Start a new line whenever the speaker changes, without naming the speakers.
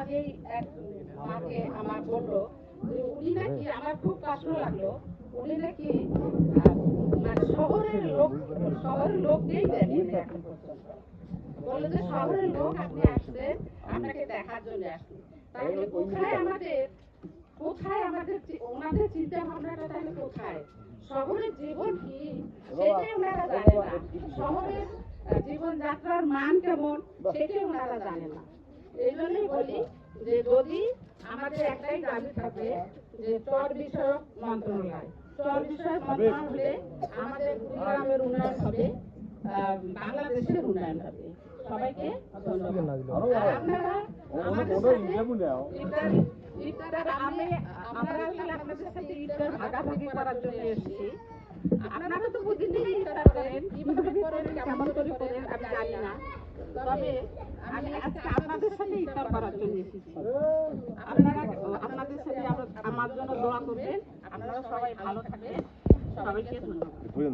আগেই এক মাকে আমার বললো যে উনি নাকি, আমার খুব কষ্ট লাগলো, উনি নাকি মানে শহরের লোক দিয়েই দেয়নি এখন পর্যন্ত। বললো যে শহরের লোক আপনি আসছেন, আপনাকে দেখার জন্য আসছেন। তাহলে কোথায় আমাদের ওনাদের চিন্তা ভাবনাটা তাহলে কোথায়? শহরের জীবন কি সেটাই ওনারা জানে না। শহরের জীবনযাত্রার মান কেমন সেটাই ওনারা জানে না। এই জন্যই বলি যে যদি আমাদের একটাই দাবি থাকে যে চর বিষয়ক মন্ত্রণালয়, চর বিষয়ক মন্ত্রণালয় হলে আমাদের গ্রামের উন্নয়ন হবে, বাংলাদেশের উন্নয়ন হবে। সবাইকে ধন্যবাদ। আপনারা আমাদের সাথে আপনাদের সাথে ইফতার ভাগাভাগি করার জন্য এসেছি। আপনারা তো প্রতিদিন ইফতার করেন, কিভাবে করেন কেমন করে করেন আমি জানি না, তবে আমি আজকে আপনাদের সাথে ইফতার করার জন্য এসেছি। আপনারা আপনাদের সাথে আমার জন্য দোয়া করবেন। আপনারা সবাই ভালো থাকবেন। সবাইকে ধন্যবাদ।